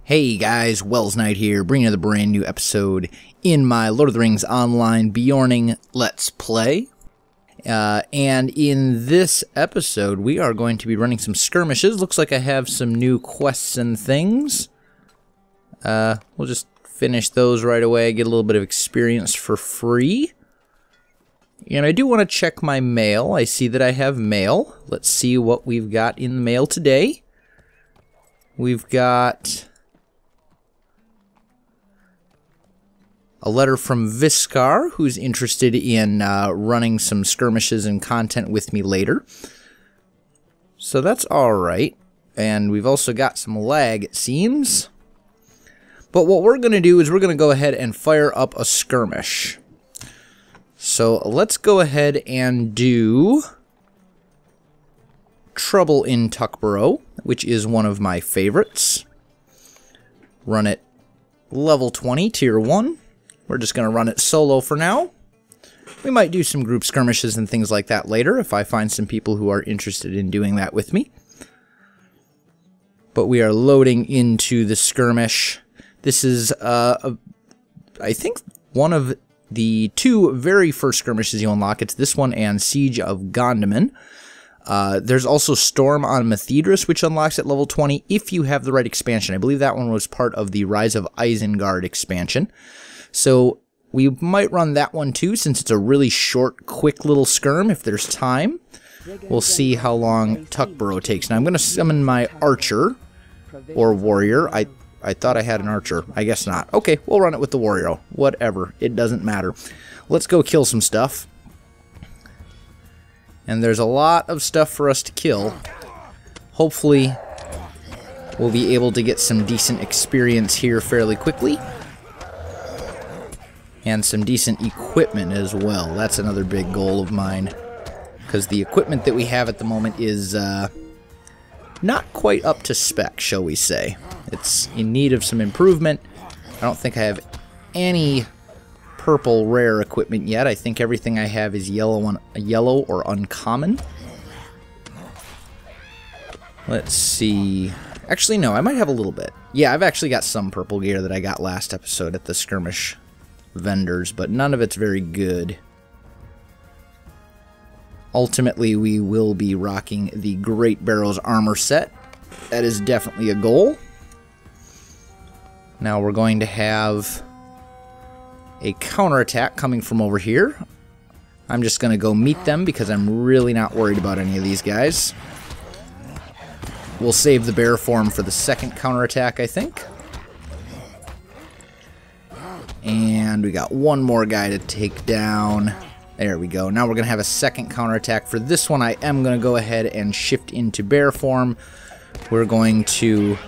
Hey guys, Welsknight here, bringing you the brand new episode in my Lord of the Rings Online Beorning Let's Play. And in this episode, we are going to be running some skirmishes. Looks like I have some new quests and things. We'll just finish those right away, get a little bit of experience for free. And I do want to check my mail. I see that I have mail. Let's see what we've got in the mail today. We've got a letter from Viscar, who's interested in running some skirmishes and content with me later. So that's alright. And we've also got some lag, it seems. But what we're going to do is we're going to go ahead and fire up a skirmish. So let's go ahead and do Trouble in Tuckborough, which is one of my favorites. Run it level 20, tier 1. We're just going to run it solo for now. We might do some group skirmishes and things like that later if I find some people who are interested in doing that with me. But we are loading into the skirmish. This is, I think, one of the two very first skirmishes you unlock. It's this one and Siege of Gondaman. There's also Storm on Methydras, which unlocks at level 20 if you have the right expansion. I believe that one was part of the Rise of Isengard expansion. So we might run that one too, since it's a really short, quick little skirm if there's time. We'll see how long Tuckborough takes. Now I'm going to summon my archer, or warrior. I thought I had an archer. I guess not. Okay, we'll run it with the warrior. Whatever. It doesn't matter. Let's go kill some stuff. And there's a lot of stuff for us to kill. Hopefully, we'll be able to get some decent experience here fairly quickly. And some decent equipment as well. That's another big goal of mine. Because the equipment that we have at the moment is not quite up to spec, shall we say. It's in need of some improvement. I don't think I have any purple rare equipment yet. I think everything I have is yellow or uncommon. Let's see. Actually, no, I might have a little bit. Yeah, I've actually got some purple gear that I got last episode at the skirmish vendors, but none of it's very good. Ultimately, we will be rocking the Great Barrow's armor set. That is definitely a goal. Now we're going to have a counterattack coming from over here. I'm just going to go meet them because I'm really not worried about any of these guys. We'll save the bear form for the second counterattack, I think. And we got one more guy to take down. There we go. Now we're going to have a second counterattack. For this one, I am going to go ahead and shift into bear form. We're going to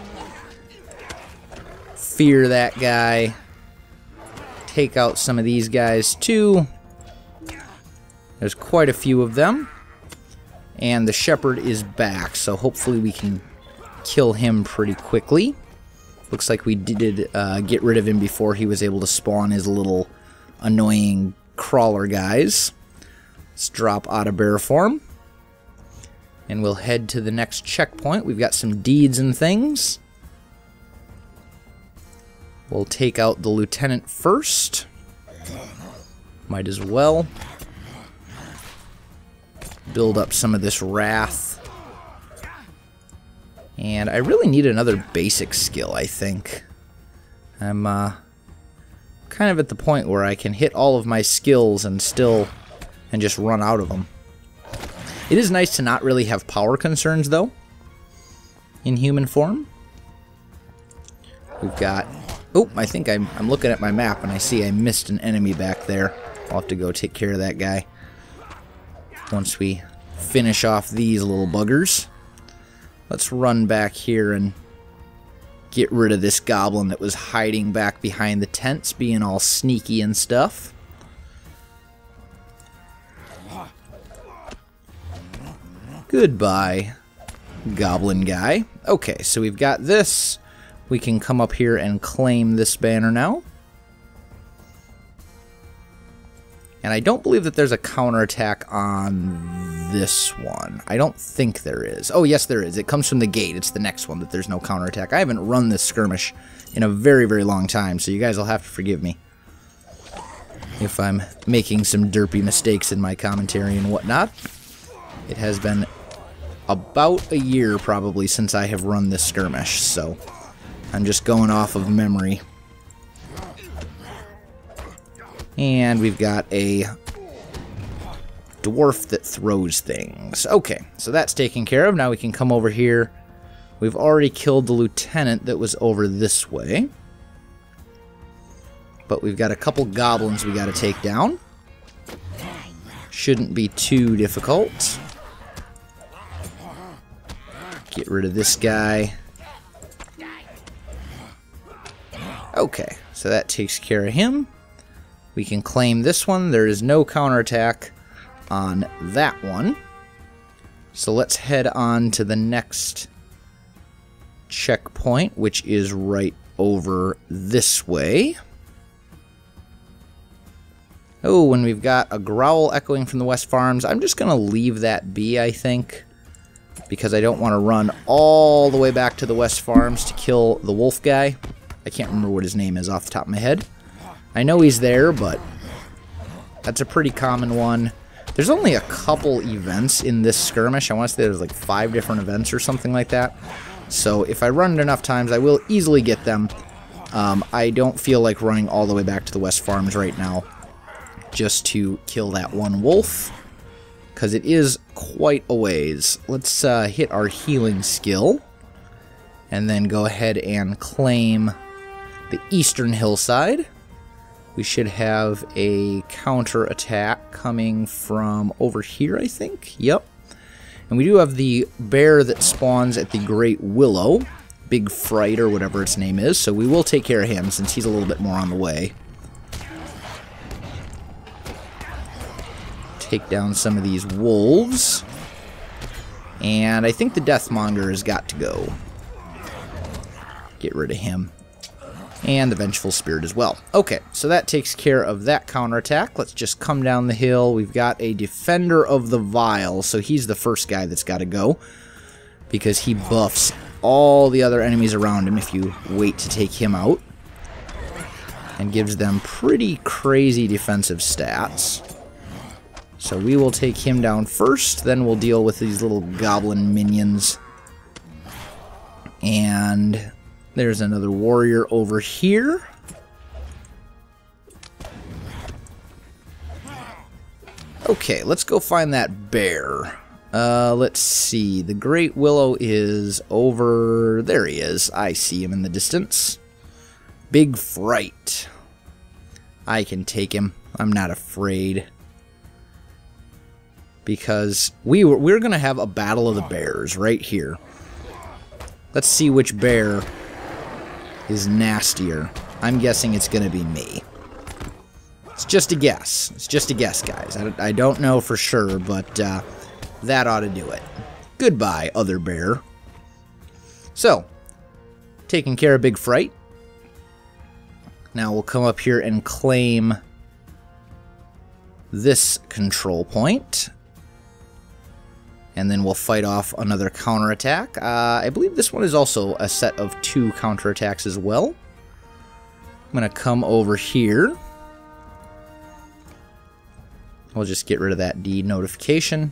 fear that guy. Take out some of these guys too. There's quite a few of them. And the shepherd is back, so hopefully we can kill him pretty quickly. Looks like we did get rid of him before he was able to spawn his little annoying crawler guys. Let's drop out of bear form. And we'll head to the next checkpoint. We've got some deeds and things. We'll take out the lieutenant first. Might as well. Build up some of this wrath. And I really need another basic skill, I think. I'm kind of at the point where I can hit all of my skills and just run out of them. It is nice to not really have power concerns, though, in human form. We've got... Oh, I think I'm looking at my map and I see I missed an enemy back there. I'll have to go take care of that guy once we finish off these little buggers. Let's run back here and get rid of this goblin that was hiding back behind the tents, being all sneaky and stuff. Goodbye, goblin guy. Okay, so we've got this. We can come up here and claim this banner now. And I don't believe that there's a counterattack on this one. I don't think there is. Oh, yes, there is. It comes from the gate. It's the next one that there's no counterattack. I haven't run this skirmish in a very, very long time, so you guys will have to forgive me if I'm making some derpy mistakes in my commentary and whatnot. It has been about a year, probably, since I have run this skirmish, so I'm just going off of memory. And we've got a dwarf that throws things. Okay, so that's taken care of. Now we can come over here. We've already killed the lieutenant that was over this way. But we've got a couple goblins we got to take down. Shouldn't be too difficult. Get rid of this guy. Okay, so that takes care of him. We can claim this one. There is no counterattack on that one. So let's head on to the next checkpoint, which is right over this way. Oh, and we've got a growl echoing from the West Farms. I'm just going to leave that be, I think, because I don't want to run all the way back to the West Farms to kill the wolf guy. I can't remember what his name is off the top of my head. I know he's there, but that's a pretty common one. There's only a couple events in this skirmish. I want to say there's like 5 different events or something like that. So if I run it enough times, I will easily get them. I don't feel like running all the way back to the West Farms right now just to kill that one wolf, because it is quite a ways. Let's hit our healing skill and then go ahead and claim the eastern hillside. We should have a counter attack coming from over here, I think. Yep. And we do have the bear that spawns at the Great Willow, Big Fright or whatever its name is, so we will take care of him since he's a little bit more on the way. Take down some of these wolves. And I think the Deathmonger has got to go. Get rid of him. And the Vengeful Spirit as well. Okay, so that takes care of that counterattack. Let's just come down the hill. We've got a Defender of the Vile, so he's the first guy that's got to go, because he buffs all the other enemies around him if you wait to take him out, and gives them pretty crazy defensive stats. So we will take him down first, then we'll deal with these little goblin minions. And there's another warrior over here. Okay, let's go find that bear. Let's see. The Great Willow is over... There he is. I see him in the distance. Big Fright. I can take him. I'm not afraid. Because we're going to have a battle of the bears right here. Let's see which bear is nastier. I'm guessing it's going to be me. It's just a guess. It's just a guess, guys. I don't know for sure, but that ought to do it. Goodbye, other bear. So, taking care of Big Fright. Now we'll come up here and claim this control point. And then we'll fight off another counterattack. I believe this one is also a set of 2 counterattacks as well. I'm going to come over here. We'll just get rid of that D notification.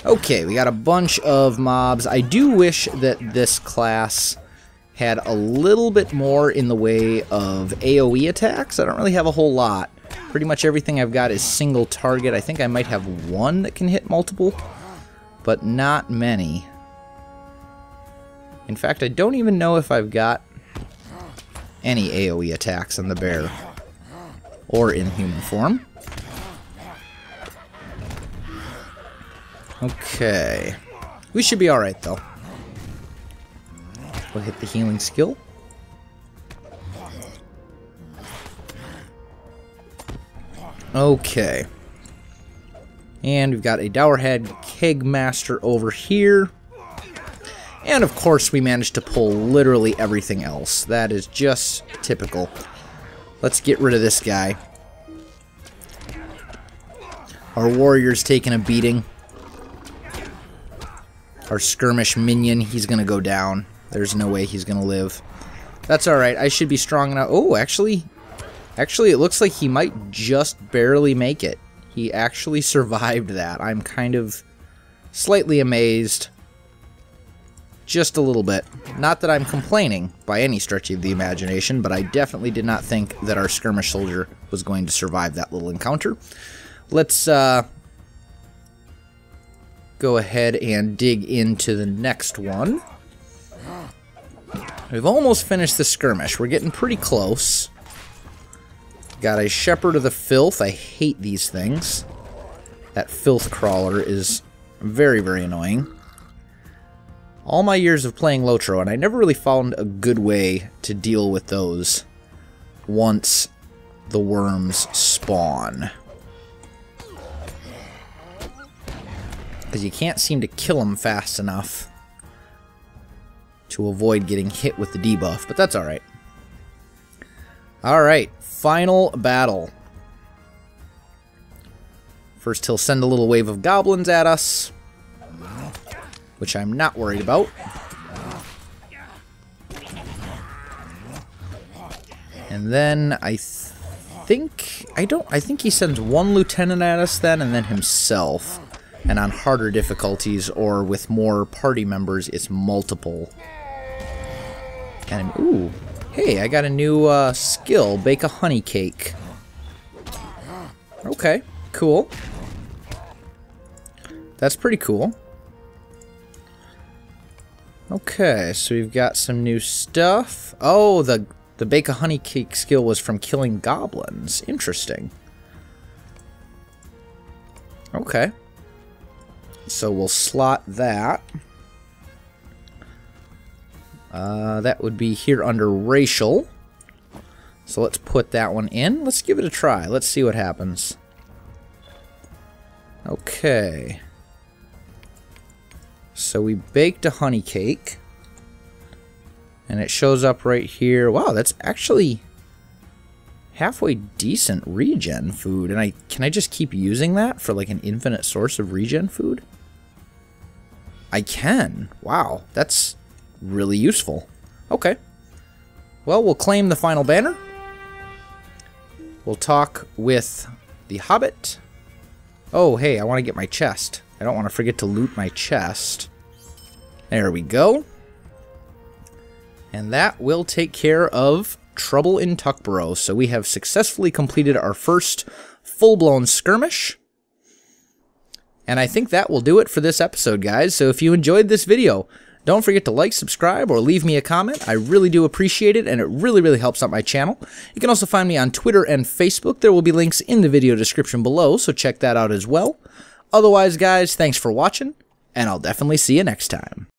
Okay, we got a bunch of mobs. I do wish that this class had a little bit more in the way of AoE attacks. I don't really have a whole lot. Pretty much everything I've got is single target. I think I might have one that can hit multiple, but not many. In fact, I don't even know if I've got any AoE attacks on the bear or in human form. Okay. We should be alright, though. We'll hit the healing skill. Okay. And we've got a Dourhead Kegmaster over here. And of course we managed to pull literally everything else. That is just typical. Let's get rid of this guy. Our warrior's taking a beating. Our skirmish minion, he's going to go down. There's no way he's going to live. That's alright. I should be strong enough. Oh, actually, it looks like he might just barely make it. He actually survived that. I'm kind of slightly amazed. Just a little bit. Not that I'm complaining by any stretch of the imagination, but I definitely did not think that our skirmish soldier was going to survive that little encounter. Let's go ahead and dig into the next one. We've almost finished the skirmish. We're getting pretty close. Got a Shepherd of the Filth. I hate these things. That filth crawler is very, very annoying. All my years of playing LOTRO, and I never really found a good way to deal with those once the worms spawn. Because you can't seem to kill them fast enough to avoid getting hit with the debuff, but that's alright. Alright, final battle. First he'll send a little wave of goblins at us, which I'm not worried about. And then I think he sends one lieutenant at us then, and then himself. And on harder difficulties or with more party members, it's multiple. And ooh, hey, I got a new skill, bake a honey cake. Okay, cool. That's pretty cool. Okay, so we've got some new stuff. Oh, the bake a honey cake skill was from killing goblins. Interesting. Okay. So we'll slot that. That would be here under racial. So let's put that one in. Let's give it a try. Let's see what happens. Okay. So we baked a honey cake. And it shows up right here. Wow, that's actually halfway decent regen food. And can I just keep using that for like an infinite source of regen food? I can. Wow, that's really useful. Okay. Well, we'll claim the final banner. We'll talk with the Hobbit. Oh, hey, I want to get my chest. I don't want to forget to loot my chest. There we go. And that will take care of trouble in Tuckborough. So we have successfully completed our first full-blown skirmish. And I think that will do it for this episode, guys. So if you enjoyed this video, don't forget to like, subscribe, or leave me a comment. I really do appreciate it, and it really, really helps out my channel. You can also find me on Twitter and Facebook. There will be links in the video description below, so check that out as well. Otherwise, guys, thanks for watching, and I'll definitely see you next time.